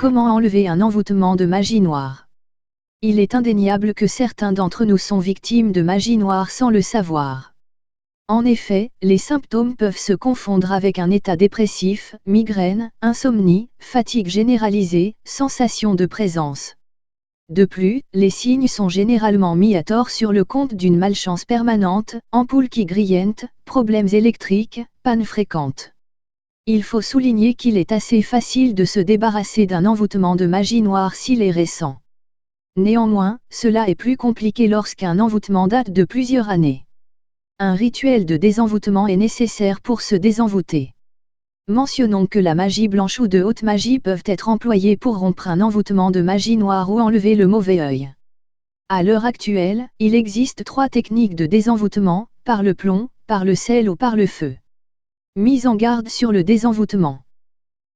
Comment enlever un envoûtement de magie noire? Il est indéniable que certains d'entre nous sont victimes de magie noire sans le savoir. En effet, les symptômes peuvent se confondre avec un état dépressif, migraine, insomnie, fatigue généralisée, sensation de présence. De plus, les signes sont généralement mis à tort sur le compte d'une malchance permanente, ampoules qui grillent, problèmes électriques, pannes fréquentes. Il faut souligner qu'il est assez facile de se débarrasser d'un envoûtement de magie noire s'il est récent. Néanmoins, cela est plus compliqué lorsqu'un envoûtement date de plusieurs années. Un rituel de désenvoûtement est nécessaire pour se désenvoûter. Mentionnons que la magie blanche ou de haute magie peuvent être employées pour rompre un envoûtement de magie noire ou enlever le mauvais œil. À l'heure actuelle, il existe 3 techniques de désenvoûtement, par le plomb, par le sel ou par le feu. Mise en garde sur le désenvoûtement.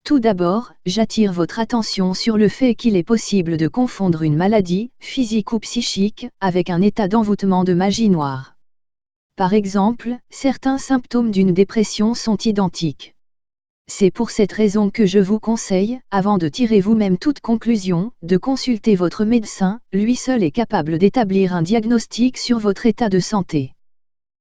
Tout d'abord, j'attire votre attention sur le fait qu'il est possible de confondre une maladie, physique ou psychique, avec un état d'envoûtement de magie noire. Par exemple, certains symptômes d'une dépression sont identiques. C'est pour cette raison que je vous conseille, avant de tirer vous-même toute conclusion, de consulter votre médecin, lui seul est capable d'établir un diagnostic sur votre état de santé.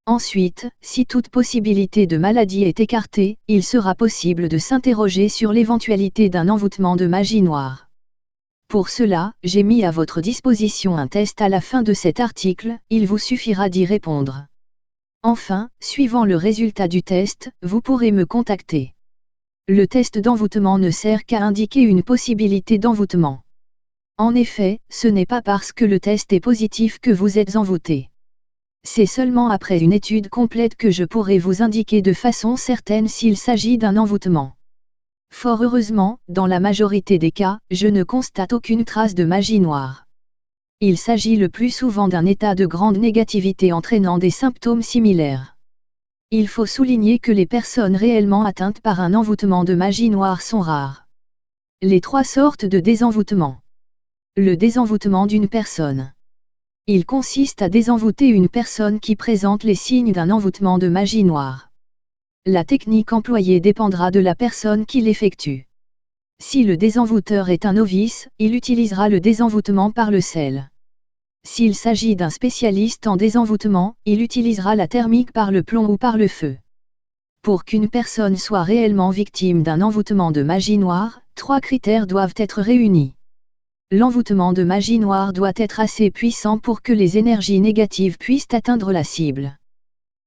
Ensuite, si toute possibilité de maladie est écartée, il sera possible de s'interroger sur l'éventualité d'un envoûtement de magie noire. Pour cela, j'ai mis à votre disposition un test à la fin de cet article, il vous suffira d'y répondre. Enfin, suivant le résultat du test, vous pourrez me contacter. Le test d'envoûtement ne sert qu'à indiquer une possibilité d'envoûtement. En effet, ce n'est pas parce que le test est positif que vous êtes envoûté. C'est seulement après une étude complète que je pourrai vous indiquer de façon certaine s'il s'agit d'un envoûtement. Fort heureusement, dans la majorité des cas, je ne constate aucune trace de magie noire. Il s'agit le plus souvent d'un état de grande négativité entraînant des symptômes similaires. Il faut souligner que les personnes réellement atteintes par un envoûtement de magie noire sont rares. Les 3 sortes de désenvoûtement. Le désenvoûtement d'une personne. Il consiste à désenvoûter une personne qui présente les signes d'un envoûtement de magie noire. La technique employée dépendra de la personne qui l'effectue. Si le désenvoûteur est un novice, il utilisera le désenvoûtement par le sel. S'il s'agit d'un spécialiste en désenvoûtement, il utilisera la thermique par le plomb ou par le feu. Pour qu'une personne soit réellement victime d'un envoûtement de magie noire, 3 critères doivent être réunis. L'envoûtement de magie noire doit être assez puissant pour que les énergies négatives puissent atteindre la cible.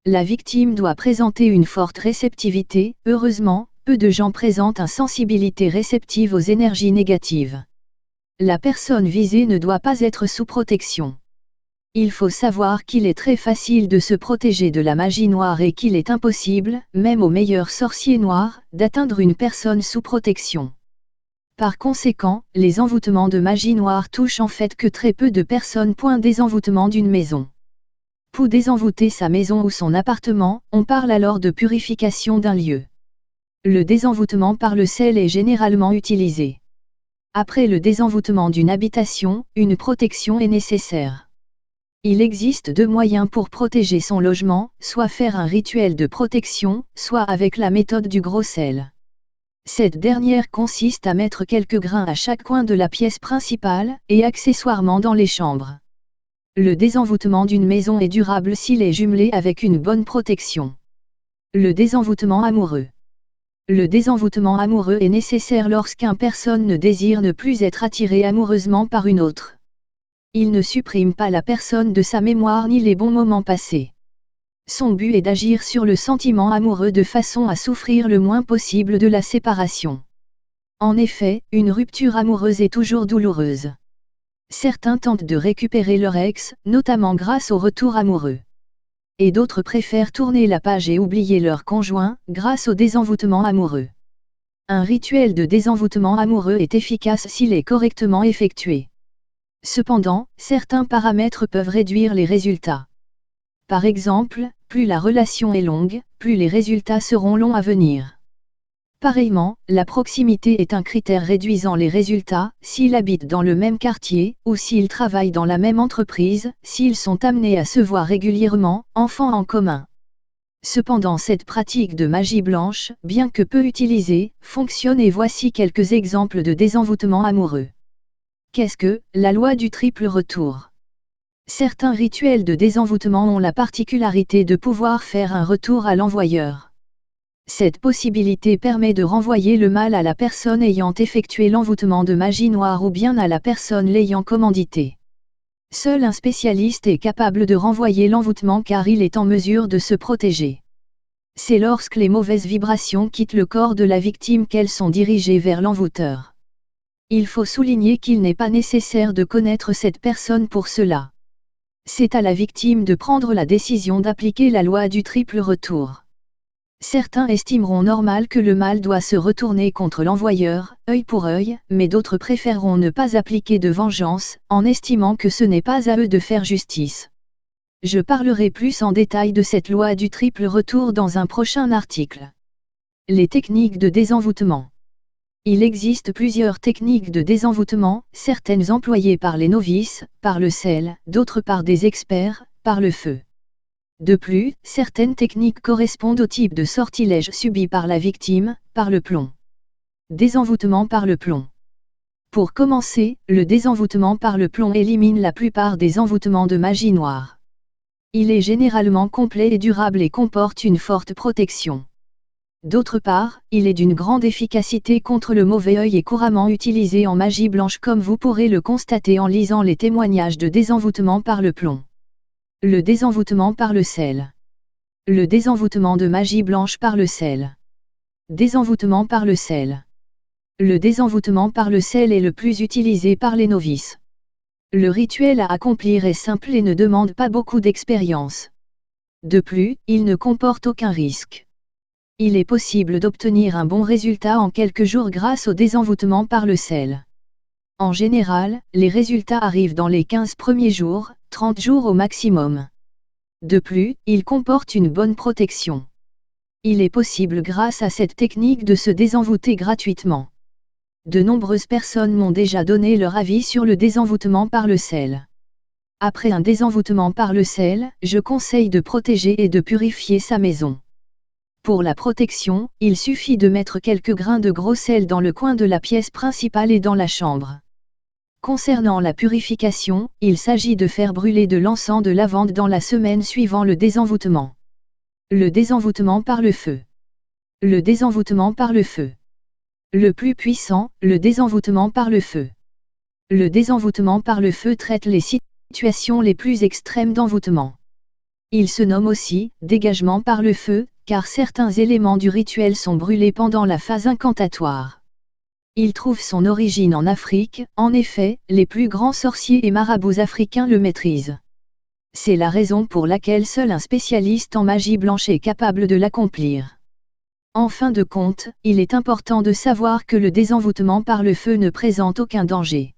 La victime doit présenter une forte réceptivité, heureusement, peu de gens présentent une sensibilité réceptive aux énergies négatives. La personne visée ne doit pas être sous protection. Il faut savoir qu'il est très facile de se protéger de la magie noire et qu'il est impossible, même au meilleur sorcier noir, d'atteindre une personne sous protection. Par conséquent, les envoûtements de magie noire touchent en fait que très peu de personnes. Désenvoûtement d'une maison. Pour désenvoûter sa maison ou son appartement, on parle alors de purification d'un lieu. Le désenvoûtement par le sel est généralement utilisé. Après le désenvoûtement d'une habitation, une protection est nécessaire. Il existe 2 moyens pour protéger son logement, soit faire un rituel de protection, soit avec la méthode du gros sel. Cette dernière consiste à mettre quelques grains à chaque coin de la pièce principale, et accessoirement dans les chambres. Le désenvoûtement d'une maison est durable s'il est jumelé avec une bonne protection. Le désenvoûtement amoureux. Le désenvoûtement amoureux est nécessaire lorsqu'une personne ne désire ne plus être attirée amoureusement par une autre. Il ne supprime pas la personne de sa mémoire ni les bons moments passés. Son but est d'agir sur le sentiment amoureux de façon à souffrir le moins possible de la séparation. En effet, une rupture amoureuse est toujours douloureuse. Certains tentent de récupérer leur ex, notamment grâce au retour amoureux. Et d'autres préfèrent tourner la page et oublier leur conjoint, grâce au désenvoûtement amoureux. Un rituel de désenvoûtement amoureux est efficace s'il est correctement effectué. Cependant, certains paramètres peuvent réduire les résultats. Par exemple, plus la relation est longue, plus les résultats seront longs à venir. Pareillement, la proximité est un critère réduisant les résultats, s'ils habitent dans le même quartier, ou s'ils travaillent dans la même entreprise, s'ils sont amenés à se voir régulièrement, enfants en commun. Cependant cette pratique de magie blanche, bien que peu utilisée, fonctionne et voici quelques exemples de désenvoûtement amoureux. Qu'est-ce que la loi du triple retour? Certains rituels de désenvoûtement ont la particularité de pouvoir faire un retour à l'envoyeur. Cette possibilité permet de renvoyer le mal à la personne ayant effectué l'envoûtement de magie noire ou bien à la personne l'ayant commandité. Seul un spécialiste est capable de renvoyer l'envoûtement car il est en mesure de se protéger. C'est lorsque les mauvaises vibrations quittent le corps de la victime qu'elles sont dirigées vers l'envoûteur. Il faut souligner qu'il n'est pas nécessaire de connaître cette personne pour cela. C'est à la victime de prendre la décision d'appliquer la loi du triple retour. Certains estimeront normal que le mal doit se retourner contre l'envoyeur, œil pour œil, mais d'autres préféreront ne pas appliquer de vengeance, en estimant que ce n'est pas à eux de faire justice. Je parlerai plus en détail de cette loi du triple retour dans un prochain article. Les techniques de désenvoûtement. Il existe plusieurs techniques de désenvoûtement, certaines employées par les novices, par le sel, d'autres par des experts, par le feu. De plus, certaines techniques correspondent au type de sortilège subi par la victime, par le plomb. Désenvoûtement par le plomb. Pour commencer, le désenvoûtement par le plomb élimine la plupart des envoûtements de magie noire. Il est généralement complet et durable et comporte une forte protection. D'autre part, il est d'une grande efficacité contre le mauvais œil et couramment utilisé en magie blanche comme vous pourrez le constater en lisant les témoignages de désenvoûtement par le plomb. Le désenvoûtement par le sel. Le désenvoûtement de magie blanche par le sel. Désenvoûtement par le sel. Le désenvoûtement par le sel est le plus utilisé par les novices. Le rituel à accomplir est simple et ne demande pas beaucoup d'expérience. De plus, il ne comporte aucun risque. Il est possible d'obtenir un bon résultat en quelques jours grâce au désenvoûtement par le sel. En général, les résultats arrivent dans les 15 premiers jours, 30 jours au maximum. De plus, il comporte une bonne protection. Il est possible grâce à cette technique de se désenvoûter gratuitement. De nombreuses personnes m'ont déjà donné leur avis sur le désenvoûtement par le sel. Après un désenvoûtement par le sel, je conseille de protéger et de purifier sa maison. Pour la protection, il suffit de mettre quelques grains de gros sel dans le coin de la pièce principale et dans la chambre. Concernant la purification, il s'agit de faire brûler de l'encens de lavande dans la semaine suivant le désenvoûtement. Le désenvoûtement par le feu. Le désenvoûtement par le feu. Le plus puissant, le désenvoûtement par le feu. Le désenvoûtement par le feu traite les situations les plus extrêmes d'envoûtement. Il se nomme aussi dégagement par le feu, car certains éléments du rituel sont brûlés pendant la phase incantatoire. Il trouve son origine en Afrique, en effet, les plus grands sorciers et marabouts africains le maîtrisent. C'est la raison pour laquelle seul un spécialiste en magie blanche est capable de l'accomplir. En fin de compte, il est important de savoir que le désenvoûtement par le feu ne présente aucun danger.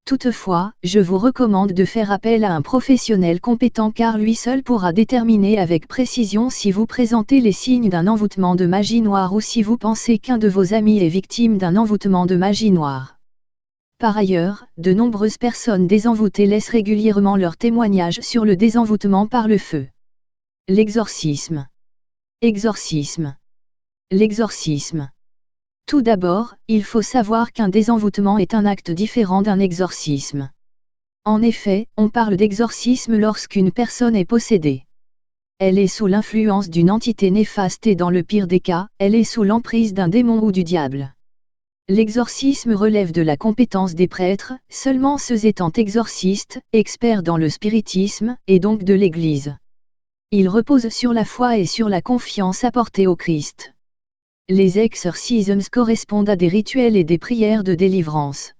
Toutefois, je vous recommande de faire appel à un professionnel compétent car lui seul pourra déterminer avec précision si vous présentez les signes d'un envoûtement de magie noire ou si vous pensez qu'un de vos amis est victime d'un envoûtement de magie noire. Par ailleurs, de nombreuses personnes désenvoûtées laissent régulièrement leurs témoignages sur le désenvoûtement par le feu. L'exorcisme. Exorcisme. L'exorcisme. Tout d'abord, il faut savoir qu'un désenvoûtement est un acte différent d'un exorcisme. En effet, on parle d'exorcisme lorsqu'une personne est possédée. Elle est sous l'influence d'une entité néfaste et dans le pire des cas, elle est sous l'emprise d'un démon ou du diable. L'exorcisme relève de la compétence des prêtres, seulement ceux étant exorcistes, experts dans le spiritisme, et donc de l'Église. Il repose sur la foi et sur la confiance apportée au Christ. Les exorcisms correspondent à des rituels et des prières de délivrance.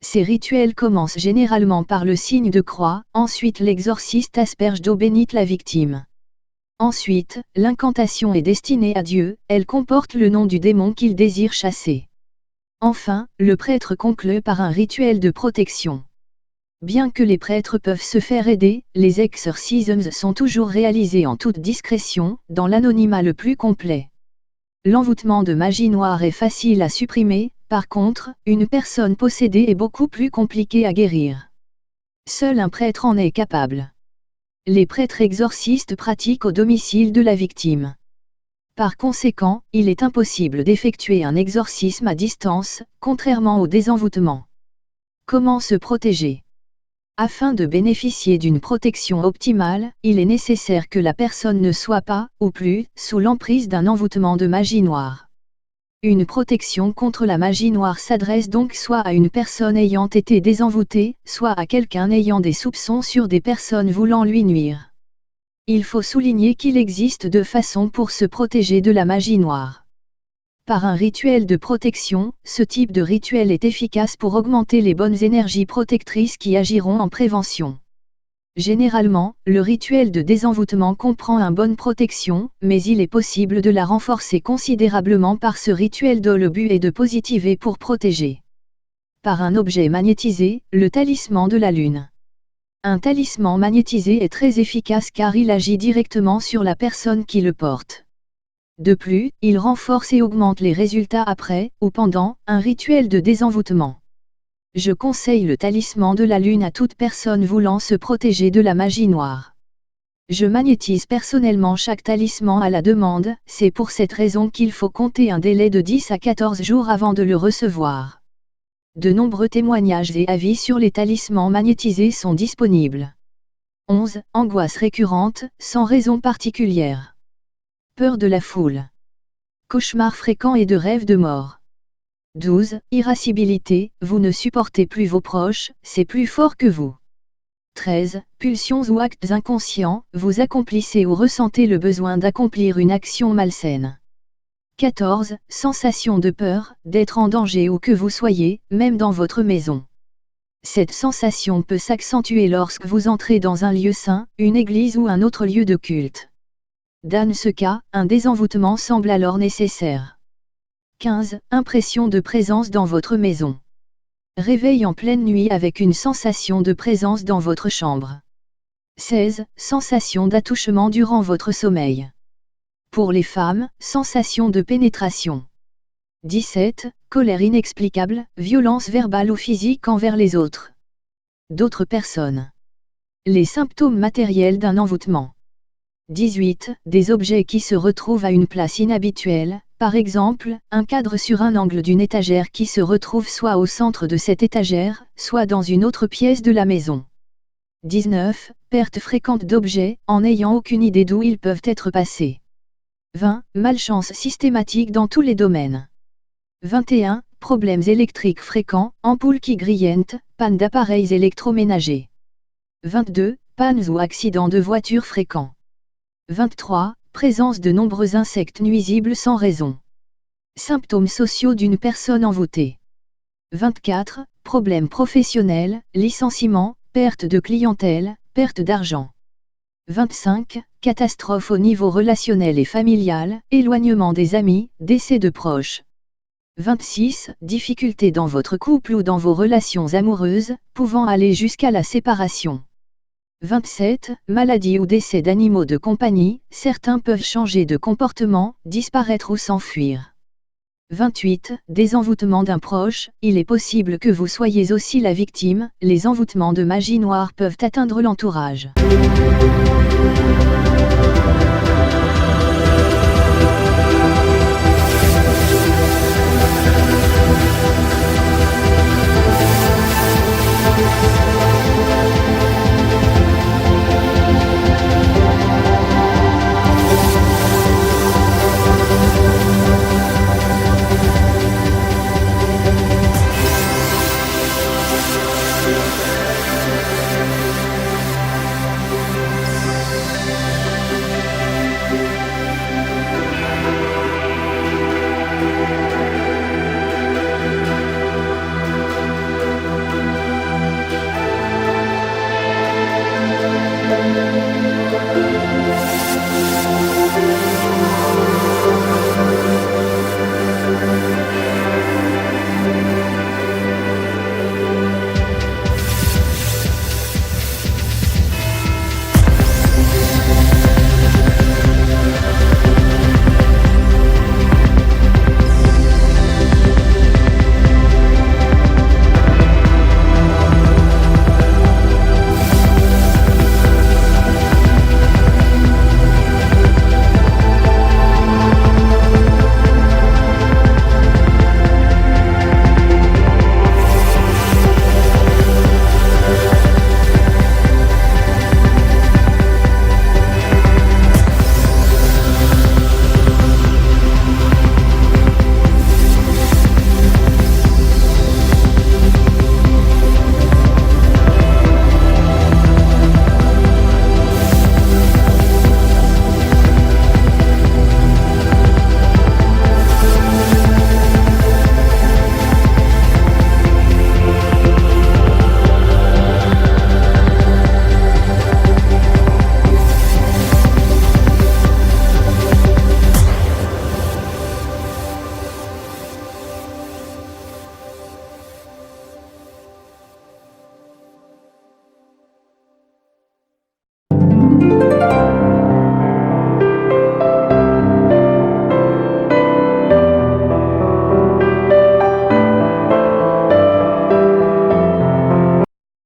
Ces rituels commencent généralement par le signe de croix, ensuite l'exorciste asperge d'eau bénite la victime. Ensuite, l'incantation est destinée à Dieu, elle comporte le nom du démon qu'il désire chasser. Enfin, le prêtre conclut par un rituel de protection. Bien que les prêtres peuvent se faire aider, les exorcisms sont toujours réalisés en toute discrétion, dans l'anonymat le plus complet. L'envoûtement de magie noire est facile à supprimer, par contre, une personne possédée est beaucoup plus compliquée à guérir. Seul un prêtre en est capable. Les prêtres exorcistes pratiquent au domicile de la victime. Par conséquent, il est impossible d'effectuer un exorcisme à distance, contrairement au désenvoûtement. Comment se protéger ? Afin de bénéficier d'une protection optimale, il est nécessaire que la personne ne soit pas, ou plus, sous l'emprise d'un envoûtement de magie noire. Une protection contre la magie noire s'adresse donc soit à une personne ayant été désenvoûtée, soit à quelqu'un ayant des soupçons sur des personnes voulant lui nuire. Il faut souligner qu'il existe deux façons pour se protéger de la magie noire. Par un rituel de protection, ce type de rituel est efficace pour augmenter les bonnes énergies protectrices qui agiront en prévention. Généralement, le rituel de désenvoûtement comprend une bonne protection, mais il est possible de la renforcer considérablement par ce rituel dont le but est de positiver pour protéger. Par un objet magnétisé, le talisman de la lune. Un talisman magnétisé est très efficace car il agit directement sur la personne qui le porte. De plus, il renforce et augmente les résultats après, ou pendant, un rituel de désenvoûtement. Je conseille le talisman de la lune à toute personne voulant se protéger de la magie noire. Je magnétise personnellement chaque talisman à la demande, c'est pour cette raison qu'il faut compter un délai de 10 à 14 jours avant de le recevoir. De nombreux témoignages et avis sur les talismans magnétisés sont disponibles. 11. Angoisse récurrente, sans raison particulière. Peur de la foule. Cauchemars fréquents et de rêves de mort. 12. Irascibilité, vous ne supportez plus vos proches, c'est plus fort que vous. 13. Pulsions ou actes inconscients, vous accomplissez ou ressentez le besoin d'accomplir une action malsaine. 14. Sensation de peur, d'être en danger où que vous soyez, même dans votre maison. Cette sensation peut s'accentuer lorsque vous entrez dans un lieu saint, une église ou un autre lieu de culte. Dans ce cas, un désenvoûtement semble alors nécessaire. 15. Impression de présence dans votre maison. Réveil en pleine nuit avec une sensation de présence dans votre chambre. 16. Sensation d'attouchement durant votre sommeil. Pour les femmes, sensation de pénétration. 17. Colère inexplicable, violence verbale ou physique envers les autres. D'autres personnes. Les symptômes matériels d'un envoûtement. 18. Des objets qui se retrouvent à une place inhabituelle, par exemple, un cadre sur un angle d'une étagère qui se retrouve soit au centre de cette étagère, soit dans une autre pièce de la maison. 19. Perte fréquente d'objets, en n'ayant aucune idée d'où ils peuvent être passés. 20. Malchance systématique dans tous les domaines. 21. Problèmes électriques fréquents, ampoules qui grillent, panne d'appareils électroménagers. 22. Pannes ou accidents de voiture fréquents. 23. Présence de nombreux insectes nuisibles sans raison. Symptômes sociaux d'une personne envoûtée. 24. Problèmes professionnels, licenciement, perte de clientèle, perte d'argent. 25. Catastrophe au niveau relationnel et familial, éloignement des amis, décès de proches. 26. Difficultés dans votre couple ou dans vos relations amoureuses, pouvant aller jusqu'à la séparation. 27. Maladie ou décès d'animaux de compagnie, certains peuvent changer de comportement, disparaître ou s'enfuir. 28. Désenvoûtement d'un proche, il est possible que vous soyez aussi la victime, les envoûtements de magie noire peuvent atteindre l'entourage.